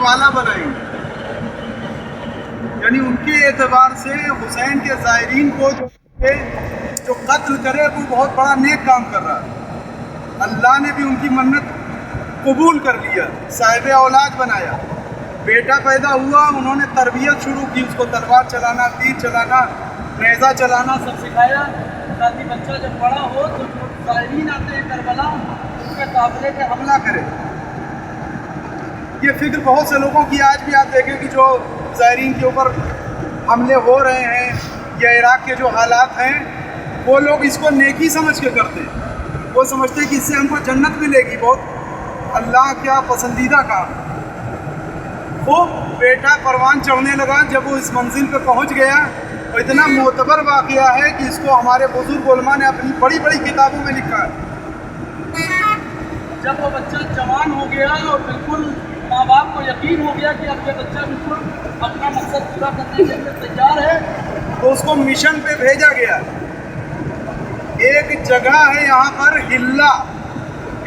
والا بنائیں گے. یعنی ان کے اعتبار سے حسین کے زائرین کو جو قتل کرے وہ بہت بڑا نیک کام کر رہا ہے. اللہ نے بھی ان کی منت قبول کر لیا, صاحب اولاد بنایا. بیٹا پیدا ہوا, انہوں نے تربیت شروع کی, اس کو تلوار چلانا, تیر چلانا, نیزہ چلانا سب سکھایا, تاکہ بچہ جب بڑا ہو تو جو زائرین آتے ہیں کربلا ان کے قافلے پہ حملہ کرے. یہ فکر بہت سے لوگوں کی آج بھی آپ دیکھیں کہ جو زائرین کے اوپر حملے ہو رہے ہیں یا عراق کے جو حالات ہیں, وہ لوگ اس کو نیکی سمجھ کے کرتے ہیں. وہ سمجھتے ہیں کہ اس سے ہم کو جنت ملے گی. بہت اللہ کیا پسندیدہ کام. خوب بیٹا پروان چڑھنے لگا. جب وہ اس منزل پہ پہنچ گیا, وہ اتنا معتبر واقعہ ہے کہ اس کو ہمارے بزرگ علماء نے اپنی بڑی بڑی کتابوں میں لکھا ہے. جب وہ بچہ جوان ہو گیا اور بالکل ماں باپ کو یقین ہو گیا کہ اب یہ بچہ بالکل اپنا مقصد پورا کرنے کے لیے تیار ہے, تو اس کو مشن پہ بھیجا گیا. ایک جگہ ہے یہاں پر ہلا,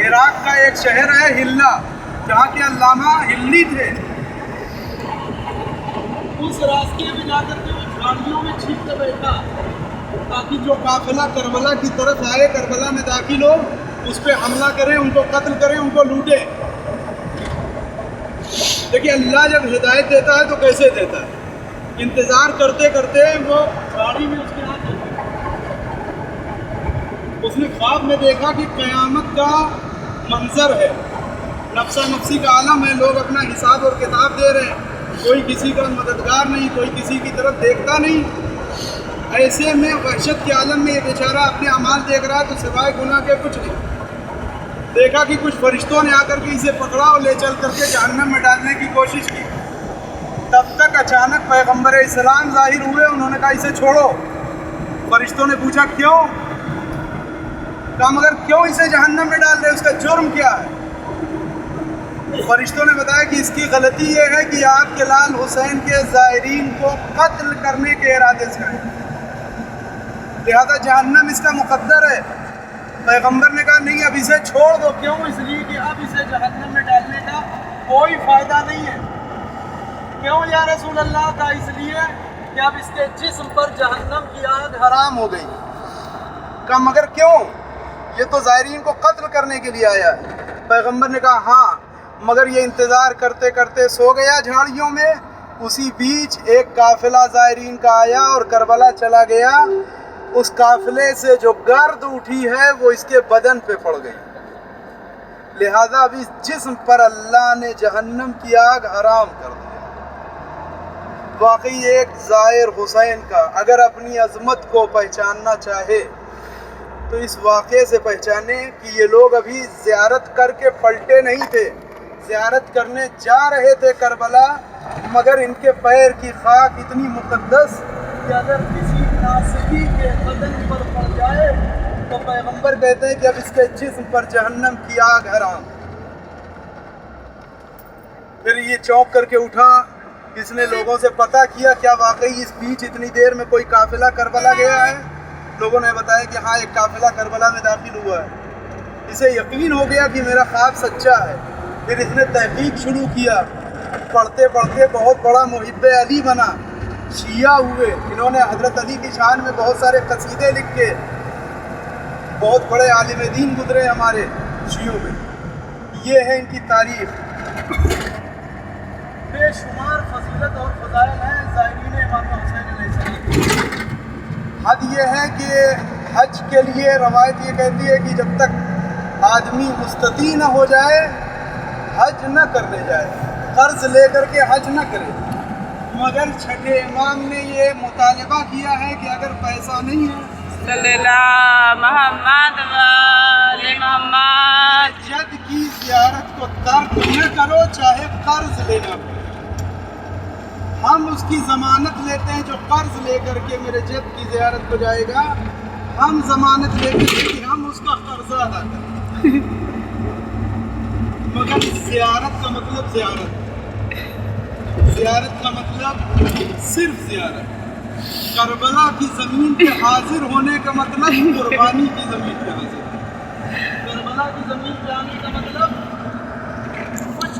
عراق کا ایک شہر ہے ہلا, جہاں کے علامہ ہلی تھے. اس راستے میں جا کر کے وہ جھاڑیوں میں چھپ کر بیٹھا تاکہ جو قافلہ کربلا کی طرف آئے, کربلا میں داخل ہو, اس پہ حملہ کریں, ان کو قتل کریں, ان کو لوٹیں. دیکھیے اللہ جب ہدایت دیتا ہے تو کیسے دیتا ہے. انتظار کرتے کرتے وہ گاڑی میں اس کے ہاتھ دیکھا. اس نے خواب میں دیکھا کہ قیامت کا منظر ہے, نفسا نفسی کا عالم ہے, لوگ اپنا حساب اور کتاب دے رہے ہیں, کوئی کسی کا مددگار نہیں, کوئی کسی کی طرف دیکھتا نہیں. ایسے میں وحشت کے عالم میں یہ بیچارہ اپنے اعمال دیکھ رہا ہے تو سوائے گناہ کے کچھ نہیں. دیکھا کہ کچھ فرشتوں نے آ کر کے اسے پکڑا اور لے چل کر کے جہنم میں ڈالنے کی کوشش کی. تب تک اچانک پیغمبر اسلام ظاہر ہوئے. انہوں نے کہا اسے چھوڑو. فرشتوں نے پوچھا کیوں؟ کہا مگر کیوں اسے جہنم میں ڈال رہے, اس کا جرم کیا ہے؟ فرشتوں نے بتایا کہ اس کی غلطی یہ ہے کہ آپ کے لال حسین کے زائرین کو قتل کرنے کے ارادے سے آئے, لہذا جہنم اس کا مقدر ہے. پیغمبر نے کہا نہیں, اب اسے چھوڑ دو. کیوں؟ اس لیے کہ اب اسے جہنم میں ڈالنے کا کوئی فائدہ نہیں ہے. کیوں یا رسول اللہ؟ کا اس لیے کہ اب اس کے جسم پر جہنم کی آگ حرام ہو گئی. کہا مگر کیوں؟ یہ تو زائرین کو قتل کرنے کے لیے آیا ہے. پیغمبر نے کہا ہاں, مگر یہ انتظار کرتے کرتے سو گیا جھاڑیوں میں. اسی بیچ ایک قافلہ زائرین کا آیا اور کربلا چلا گیا. اس قافلے سے جو گرد اٹھی ہے وہ اس کے بدن پہ پڑ گئی, لہذا اب اس جسم پر اللہ نے جہنم کی آگ حرام کر دی. واقعی ایک زائر حسین کا اگر اپنی عظمت کو پہچاننا چاہے تو اس واقعے سے پہچانے کہ یہ لوگ ابھی زیارت کر کے پلٹے نہیں تھے. زیارت کرنے جا رہے تھے کربلا, مگر ان کے پیر کی خاک اتنی مقدس کہ اگر کسی ناصری کے بدن پر پڑ جائے تو پیغمبر کہتے ہیں کہ اب اس کے جسم پر جہنم کی آگ حرام. پھر یہ چونک کر کے اٹھا. کس نے لوگوں سے پتہ کیا کیا واقعی اس بیچ اتنی دیر میں کوئی قافلہ کربلا گیا ہے؟ لوگوں نے بتایا کہ ہاں ایک قافلہ کربلا میں داخل ہوا ہے. اسے یقین ہو گیا کہ میرا خواب سچا ہے. پھر اس نے تحقیق شروع کیا. پڑھتے پڑھتے بہت بڑا محب علی بنا, شیعہ ہوئے. انہوں نے حضرت علی کی شان میں بہت سارے قصیدے لکھے. بہت بڑے عالم دین گزرے ہمارے شیعوں میں. یہ ہے ان کی تاریخ. بے شمار فضیلت اور فضائل ہیں زائرین امام حسین علیہ السلام. حد یہ ہے کہ حج کے لیے روایت یہ کہتی ہے کہ جب تک آدمی مستطیع نہ ہو جائے حج نہ کرنے جائے, قرض لے کر کے حج نہ کرے. مگر چھٹے امام نے یہ مطالبہ کیا ہے کہ اگر پیسہ نہیں ہے صلی اللہ محمد وآل محمد, جد کی زیارت کو ترک نہ کرو چاہے قرض لینا پڑے. ہم اس کی ضمانت لیتے ہیں جو قرض لے کر کے میرے جد کی زیارت کو جائے گا, ہم ضمانت لیتے ہیں کہ ہم اس کا قرضہ ادا کریں. مگر زیارت کا مطلب زیارت کا مطلب صرف زیارت. کربلا کی زمین پہ حاضر ہونے کا مطلب قربانی کی زمین پہ حاضر. کربلا کی زمین پہ آنے کا مطلب کچھ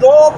2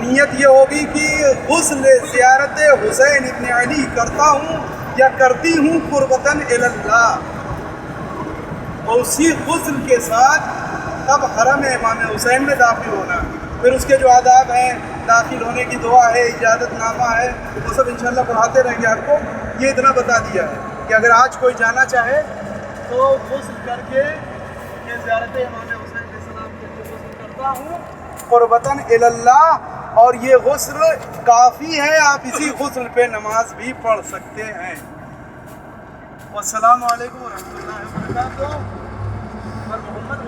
نیت یہ ہوگی کہ غسل زیارت حسین ابن علی کرتا ہوں یا کرتی ہوں قربتاً اللہ، اور اسی غسل کے ساتھ تب حرم امام حسین میں داخل ہونا. پھر اس کے جو آداب ہیں، داخل ہونے کی دعا ہے، اجازت نامہ ہے، وہ سب انشاءاللہ پڑھاتے رہیں گے آپ کو. یہ اتنا بتا دیا ہے کہ اگر آج کوئی جانا چاہے تو غسل کر کے یہ زیارت امام حسین علیہ السلام کے لیے غسل کرتا ہوں قربتاً اللہ، اور یہ غسل کافی ہے، آپ اسی غسل پہ نماز بھی پڑھ سکتے ہیں. والسلام علیکم ورحمۃ اللہ وبرکاتہ. محمد